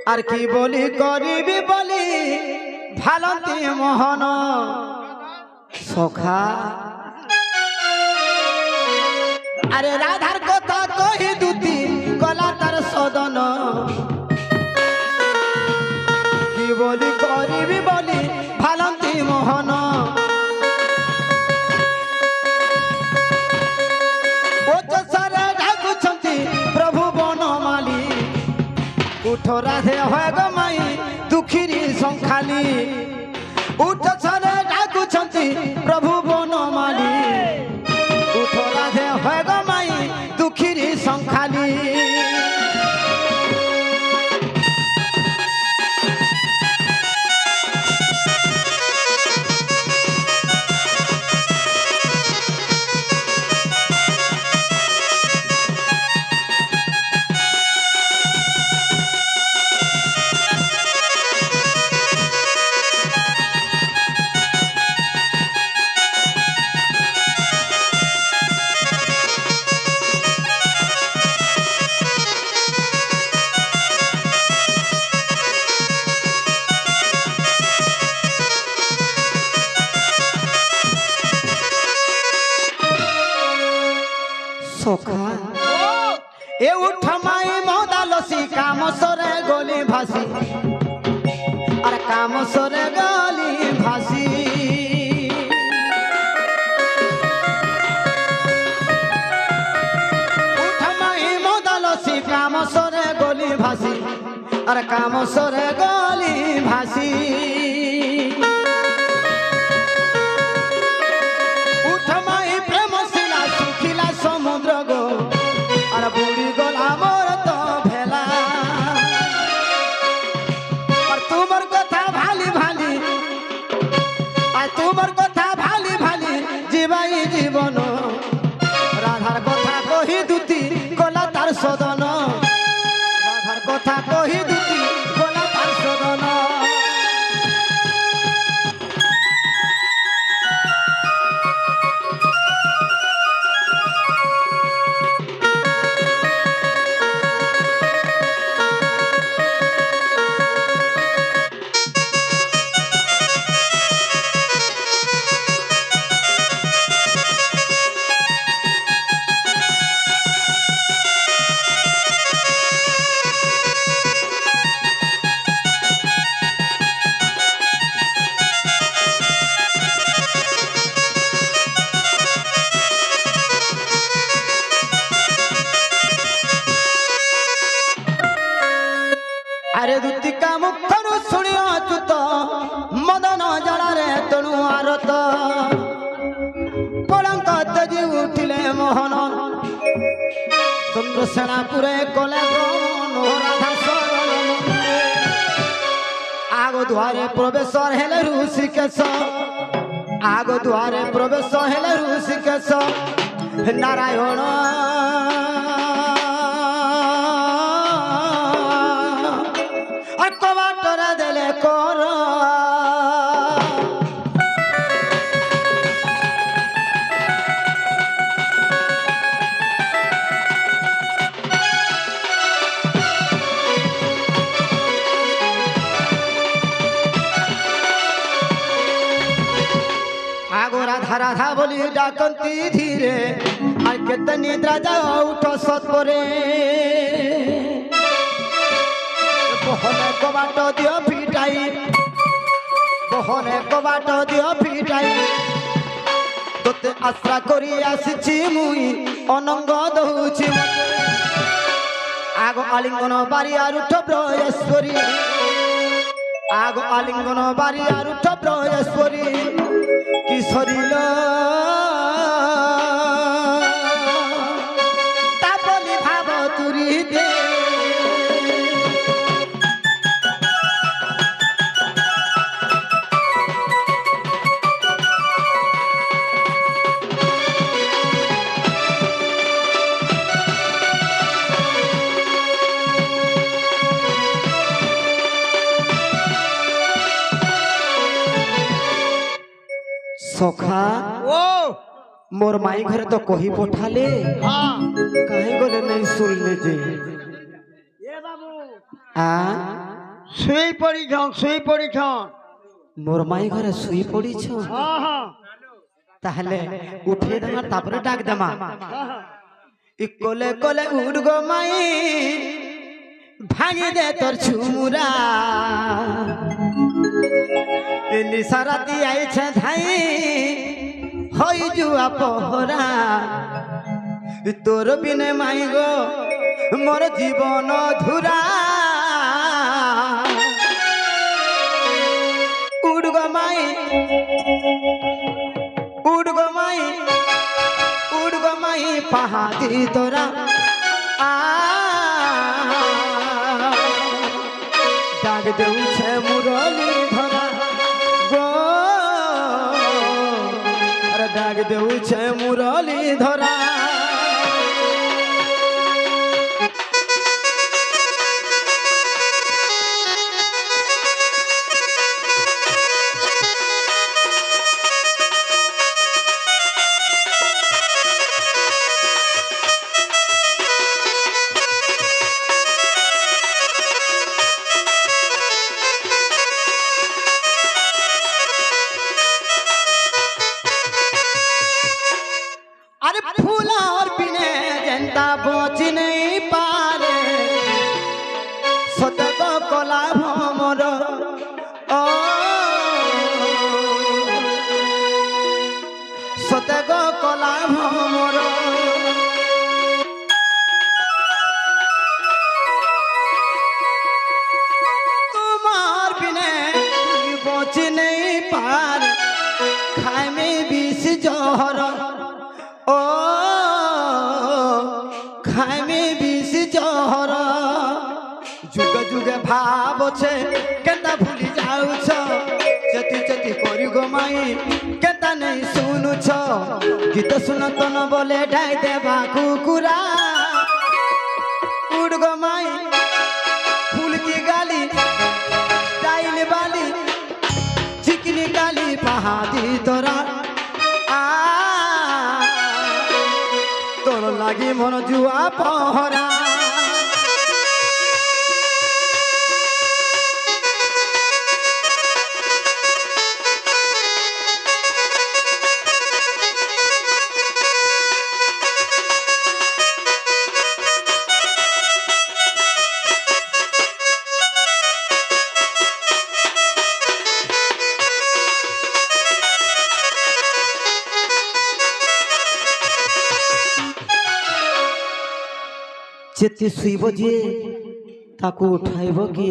আর কি বলি করিবি বলি ভালতি মোহন সখা আরে রাধার কথা কহি দুতি গলা তার সদন কি বলি করিবি বলি ভালতি মোহন প্রভু বনমালী উঠ রাধে হয় গো মাই দুঃখীরি সংখালি উঠ ছরে ডাকুছন্তি প্রভু বনমালী উঠ রাধে হয় গো মাই দুঃখীরি সংখালি সখা এ উঠমাই মদালসি কাম সরে গলি ভাসি আর কাম সরে গলি ভাসি উঠমাই মদালসি কাম সরে গলি ভাসি আর কাম সরে গলি ভাসি সমুদ্র গো আর বুড়ি গলা মোর তো ভেলা আর তোমার কথা ভালি ভালি আর তোমার কথা ভালি ভালি জীবাই জীবন রাধার কথা কহি দুতি গলা তার সদন রাধার কথা কহি দুতি গলা তার সদন আরে দুতিকা মুখରୁ শুনি অচ্যুত মদন জଳରେ তনু আরত পলଙ୍କ তেজি উঠিলে মোহন চন্দ্রসেনাপুরে কলে রাধা শরণ আগ দুয়ারে প্রবেশ হেলে ঋষিকেশ আগ দুয়ারে প্রবেশ হেলে ঋষিকেশ নারায়ণ কবাটরা দেলে কর আগো রাধা রাধা বলি ডাকন্তি ধীরে আর কেতে নিদ্রা যাও উঠ সৎপরে বহনে কবাট দিও ফিটাই বহনে কবাট দিও ফিটাই তোতে আশা করি আসিছি মুই অনঙ্গ দউছি আগ আলিঙ্গন বাড়ি আর উঠ ব্রহ্মেশ্বরী আগ আলিঙ্গন বাড়ি আর উঠ ব্রহ্মেশ্বরী কি সরিল তা বলি ভাব তুরি দে सखा ओ मोर माई घर तो कही पठाले हाँ कहीं गले नहीं सुन ले जे ये बाबू आ শুই পড়িছন মোর মাই ঘরে শুই পড়িছ হ্যাঁ হ্যাঁ তাহলে উঠে দেমা তারপরে ডাক দেমা হ্যাঁ কোলে কোলে উড় গো মাই ভাঙি দে তোর ছুমুরা নিশারাতি আইছে ধাই হই জুয়া পহরা তোর বিনে মাই গো মোর জীবন ধুরা উড় গো মাই উড় গো মাই উড় গো মাই পাহাড়ি তোরা ডাক দেউছে মুরলি ধরা গো আরে ডাক দেউছে মুরলি ধরা अरे फूला और बिने जनता बच नहीं पारे सतक कला भमर ओ सतक कला भमर तुम्हार बिने बच नहीं पारे खाए में विष जहर ओ खाइमे विष जहर जुग जुग भाव छे केता भूली जाउछ चति चति करी गो माई केता नहीं सुनुछ गीत सुनत न बोले डाई देबा कुकुरा उड़ गो माई फूल की गाली स्टाइल वाली चिकनी गाली पहाड़ी तोरा तोर लागी मन जुआ पहरा जेते शुइब जे ताको उठाइब कि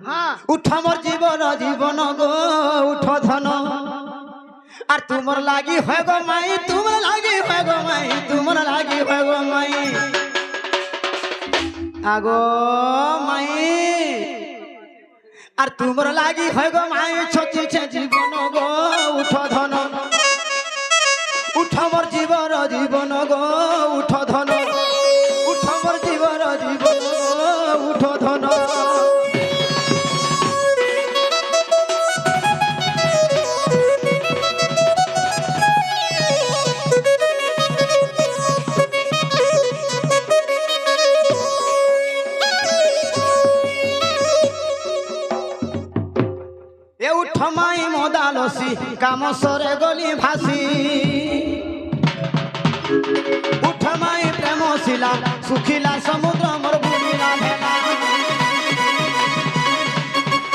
हाँ उठ मोर जीवन जीवन गो उठ धन আর তোমার লাগি হয় গো মাই তোমার লাগি হয় গো মাই তোমার লাগি হয় গো মাই আগো মাই আর তোমার লাগি হয় গো মাই ছচিছে জীবন গো উঠ ধন উঠ মোর জীবন জীবন গো উঠ ধন উঠ মোর জীবন জীবন গো উঠ ধন উঠমাই মদালসি কামসরে গলি ভাসি উঠমাই প্রেম শিলা সুখিলা সমুদ্র মোর বুড়িলা ভেলা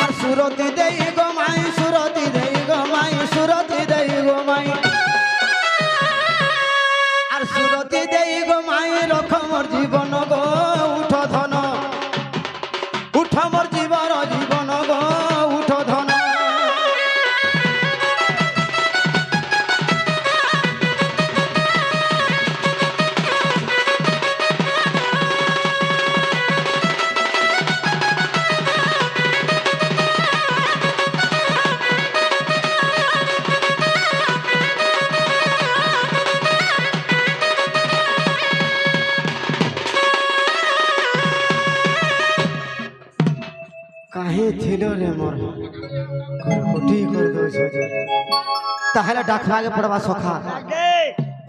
আর সুরতি দেই গো মাই সুরতি দেই গো মাই সুরতি দেই গো মাই আর সুরতি দেই গো মাই রখ মোর জীবন গো উঠ ধন উঠ মোর জীবন জীবন গো উঠ ধন কাহে ছিল রে মোর কোটি করে দইছ যে তাহলে ডাকবাগে পড়বা সখা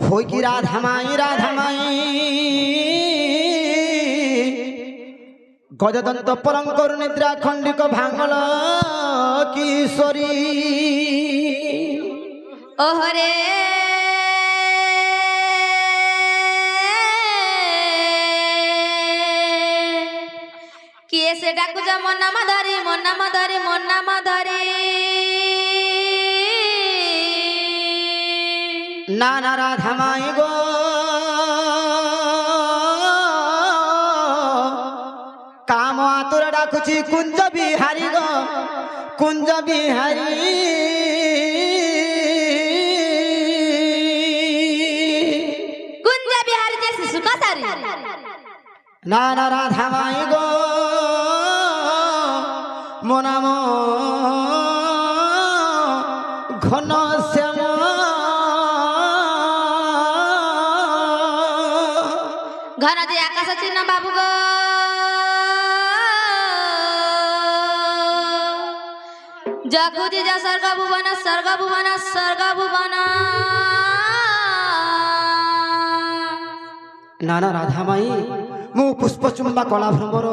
হই কি রাধামাই গজদন্ত পরঙ্কর নিদ্রা খণ্ডিক ভাঙল কিশোরী ওহরে কিয়ে সে ডাকুছ মোর নাম ধরি মোর নাম ধরি মোর নাম ধরি নানা রাধা মাই গো কাম আতুর ডাকুছি কুঞ্জ বিহারি গো কুঞ্জ বিহারি কুঞ্জ বিহারি যে শিশু কাতারি নানা রাধা মাই গো মো নাম ঘন শ্যাম ঘন যে আকাশ চিহ্ন বাবু গো জগুজি যা স্বর্গ ভুবন স্বর্গ ভুবন স্বর্গ ভুবন নানা রাধা মাই মু পুষ্পচুম্বা কলা ভ্রমর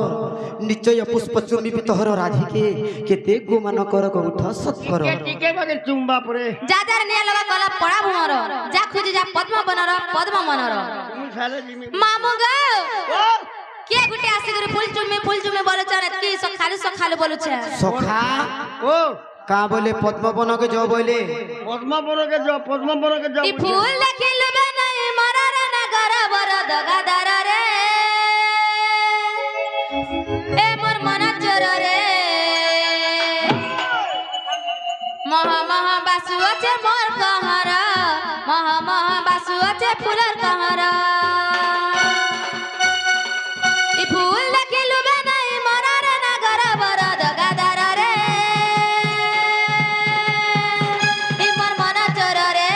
নিশ্চয় পুষ্পচুম্বী পিতহর রাধিকে কেতে গুমান কর কৌঠ সৎকর টিকে বাগে চুম্বা পরে যাদের নিয়ে লগা গলা পড়া ভুমর যা খুঁজি যা পদ্ম বনর পদ্ম মনর তুমি ফেলে দিমি মামু গো ও কে গুটে আসি করে ফুল চুমি বলছ কি সখালু বলছ সখা ও কা বলে পদ্মবনকে জ বলে পদ্মবনকে যাও ই ফুল দেখিলবে নাই মরার নগর বর দগাদার রে এ মোর মন চোর রে মহা মহা বাসু আছে মোর কহর মহা মহা বাসু আছে ফুলের কহর ই ফুল দেখিলবে নাই মরার নগর বর দগাদার রে ই মোর মন চোর রে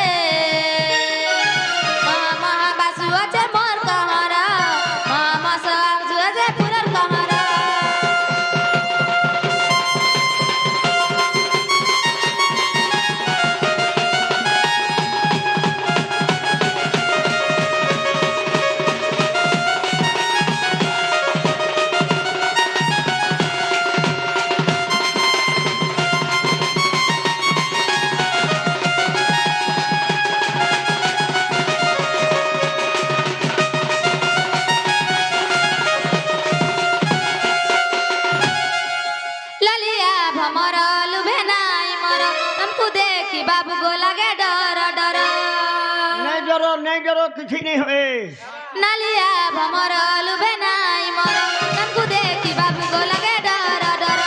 মহা মহা বাসু আছে মোর কহর মহা মহা বাসু আছে ফুলের কহর লালিয়া ভমর লুভে নাই মর हमको देखी बाबू गो लगे डर डर नहीं जरो किसी नहीं हुए नालिया भमर लुभे নাই মর हमको देखी बाबू गो लगे डर डर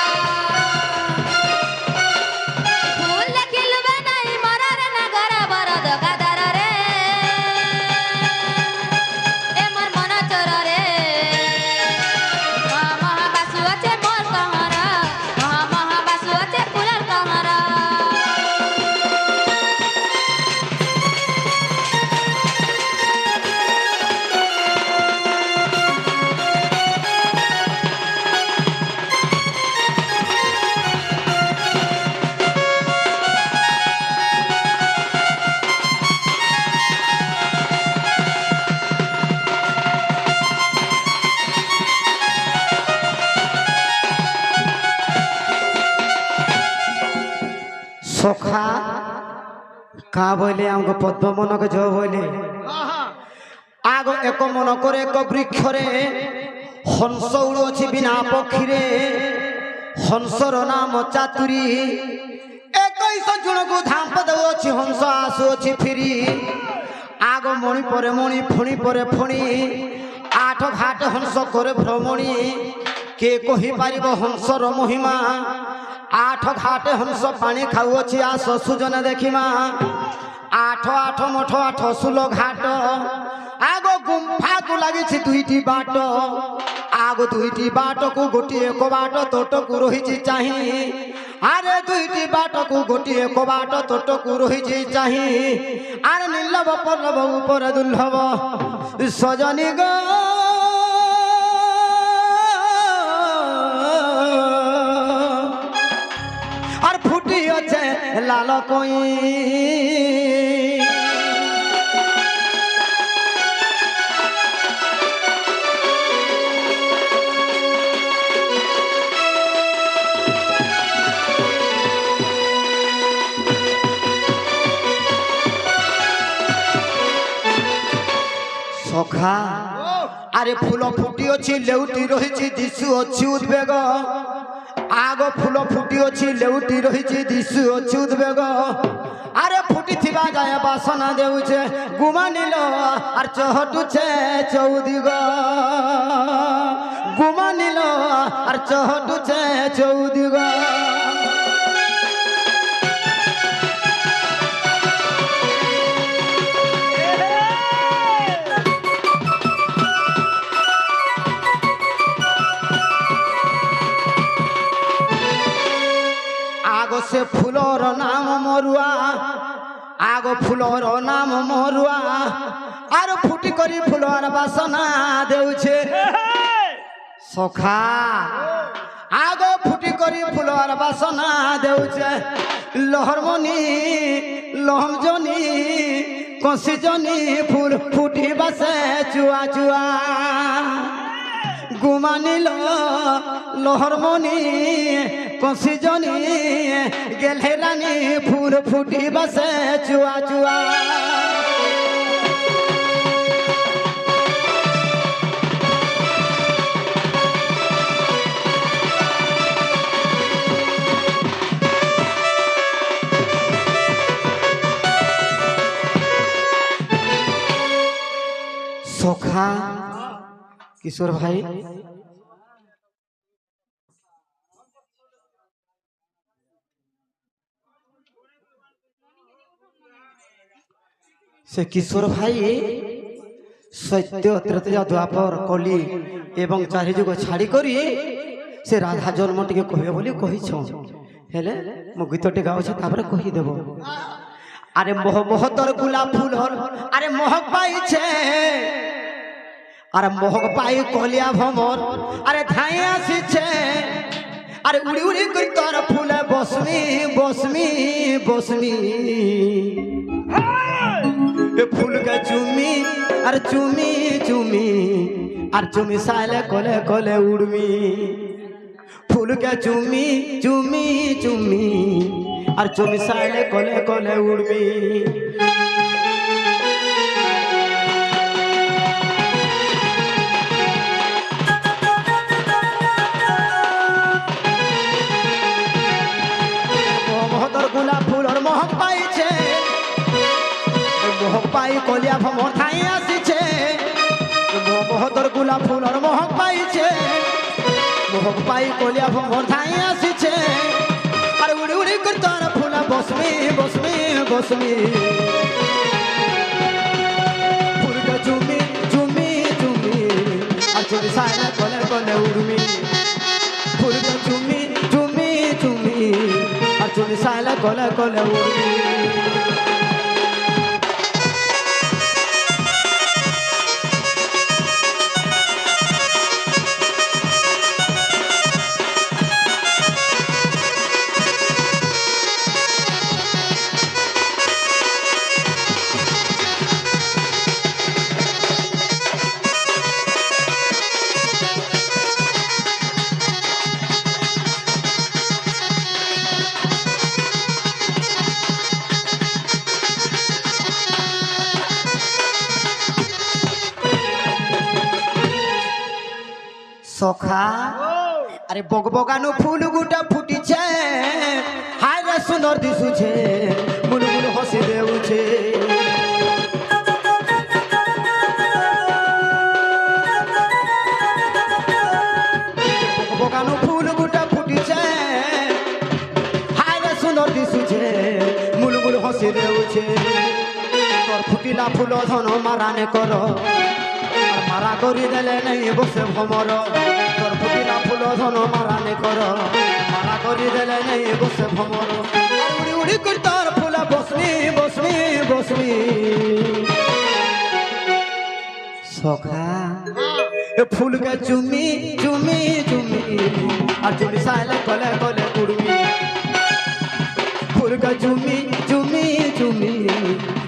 फूल देखी लुभे নাই মরার নগর বর দগাদার রে এ মোর মন চোর রে মহা মহা বাসু আছে মোর কহর মহা মহা বাসু আছে ফুলের কহর সখা কা বলে আমাকে পদ্মবনকে জ বলে हाँ हाँ আগ এক মন করে এক বৃক্ষরে হংস উড়ুছি বিনা পক্ষীরে হংসর নাম চাতুরি 21 জনକୁ ধাম্প দেউছি হংস আসুছি ফিরি আগ মণি পরে মণি ফণি পরে ফণি আঠ ঘাট হংস করে ভ্রমণী কে কহি পারিব হংসর মহিমা আঠ ঘাটে হংস পানি খাউছি আস সুজন দেখিমা আঠ আঠ মঠ আঠ সুল ঘাট আগ গুম্ফাকু লাগিছি দুইটি বাট আগ দুইটি বাটকু গোটিয়ে এক বাট তোটকু রহিছি চাহি আরে দুইটি বাটকু গোটিয়ে এক বাট তোটকু রহিছি চাহি আরে নীলভ পল্লব উপরে দুর্লভ সজনী গো আর ফুটিছে লাল কই সখা আরে ফুল ফুটি অছি লেউটি রহিছি দিশু অছি উদ্বেগ আগ ফুল ফুটি অছি লেউটি রহিছি দিশু অছি উদ্বেগ আরে ফুটি থিবা যায় বাসনা দেউছে গুমা নিল আর চহটুছে চৌদিগ গুমা নিল আর চহটুছে চৌদিগ আগ সে ফুলর নাম মরুয়া আগ ফুলর নাম মরুয়া আর ফুটি করি ফুলর বাসনা দেউছে সখা আগ ফুটি করি ফুলর বাসনা দেউছে লহরমণি লহমজনি কষিজনি ফুল ফুটি বাসে চুয়া চুয়া গুমানিল লহরমণি কষিজনি গেলহেরানি ফুল ফুটি বাসে চুয়া চুয়া সখা কিশোর ভাই সে কিশোর ভাই সত্য ত্রেতয়া দ্বাপর কলি এবং চারি যুগ ছাড়ি করি সে রাধা জন্ম টিকে কহে বলি কহিছ হেলে মো গীতটি গাউছে তারপরে কহিদেব আরে মোহ মোহতর গোলাপ ফুলর আরে মোহক পাইছে আরে মোহক পাই কলিয়া ভমর আরে ধাই আসিছে আরে উড়ি উড়ি করি তোর ফুলে বসমি বসমি বসমি এ ফুল কে চুমি আর চুমি চুমি আর চুমি সাইলে কলে কলে উড়মি ফুল কে চুমি চুমি চুমি আর চুমি সাইলে কলে কলে উড়মি মোহতর গোলাপ ফুলর মোহক পাইছে মোহক পাই কলিয়া ভমর ঠাই আসিছে মোহতর গোলাপ ফুলর মোহক পাইছে মোহক পাই কলিয়া ভমর ঠাই আসিছে আর উড়ি উড়ি করে তোর ফুলা বসমি বসমি বসমি ফুলটা চুমি চুমি চুমি আর চুমি সাইনা কলে কলে উড়মি ফুলটা চুমি চুমি চুমি আর চুমি সাইনা কলে কলে উড়মি সখা আরে বগবগানো ফুল গুটা ফুটিছে হায় রে সুন্দর দিশুছে বুলবুল হসি দেউছে বগবগানো ফুল গুটা ফুটিছে হায় রে সুন্দর দিশুছে বুলবুল হসি দেউছে তোর ফুটিলা ফুল ধন মারানে কর মারা করি দেলে নেই বসে ভমর তোর ফুটিলা ফুল ধন মারানে কর মারা করি দেলে নেই বসে ভমর উড়ি উড়ি করি তোর ফুলা বসমি বসমি বসমি সখা এ ফুলকে চুমি চুমি চুমি আর চুমি সাইলে কলে কলে উড়মি ফুলকে চুমি চুমি চুমি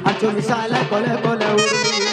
আর চুমি সাইলে কলে কলে উড়মি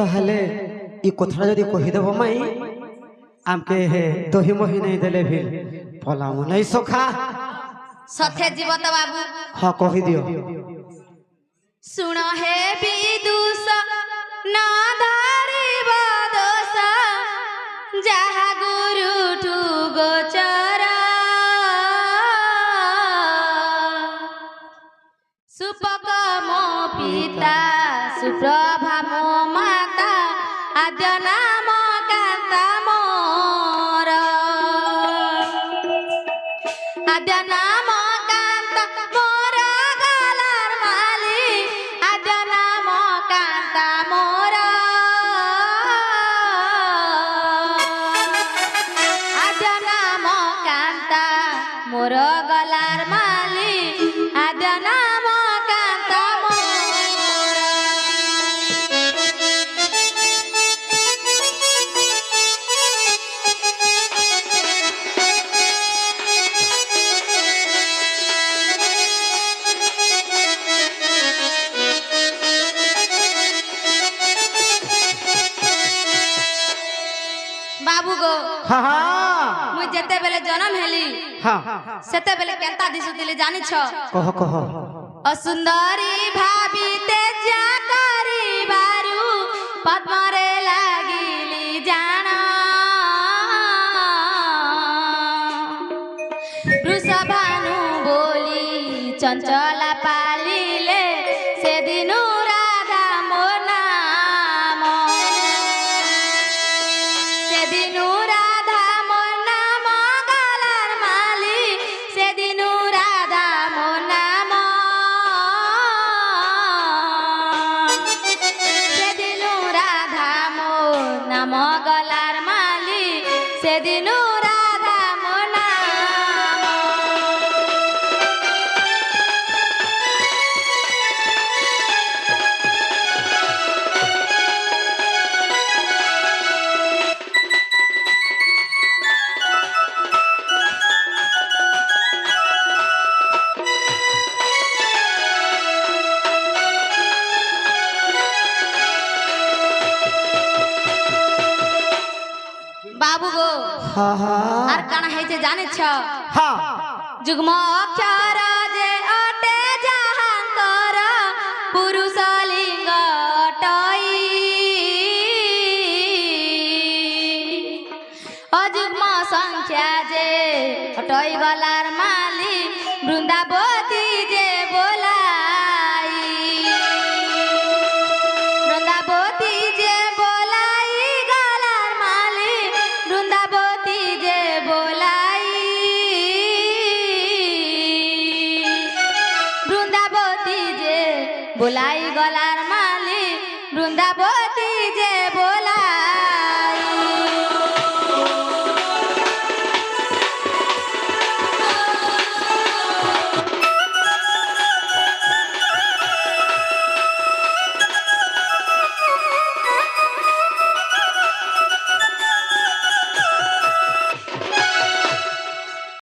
তাহলে এই কথাটা যদি কহিদেব মাই আমকে হে দহি মহি নেই দেলে ভি পলাম নাই সখা সথে জীব তো বাবু হ্যাঁ কহি দিও শুণ হে বিদুষ না ধারিব দোষ যাহা গুরুঠু গোচর সুপকম পিতা সুপ্রভা মো মাতা আদ্য নাম কান্তা মোর আদ্য নাম কান্তা মোর গলার মালি আদ্য নাম কান্তা মোর আদ্য নাম কান্তা মোর গলার মালি আদ্য নাম কান্তা মোর বাবু গো হ্যাঁ হ্যাঁ মুই যেতেবেলে জন্ম হেলি হ্যাঁ সেতেবেলে কেনতা দিশুতিলি জানিছ কহ কহ অসুন্দরী ভাবিতে যা করিবারু পদ্মরে লাগিলি জান বৃষভানু বলি চঞ্চলা পালিলে সেদিনু রাধা মো নাম সেদিনু রাধা মো নাম গলার মালি সেদিনু রাধা মো নাম সেদিনু রাধা মো নাম গলার মালি সেদিনু রাধা মো নাম বাবু গো হ্যাঁ হ্যাঁ আর কানা হয়েছে জানিছ হ্যাঁ যুগ্ম অক্ষর যে অটে যাহাঙ্কর পুরুষ লিঙ্গ অটই অযুগ্ম সংখ্যা যে অটই গলার মালি বৃন্দাবতী যে বোলাই বৃন্দাবতী যে বোলাই গলার মালি বৃন্দাবতী যে বোলাই বৃন্দাবতী যে বোলাই গলার মালি বৃন্দাবতী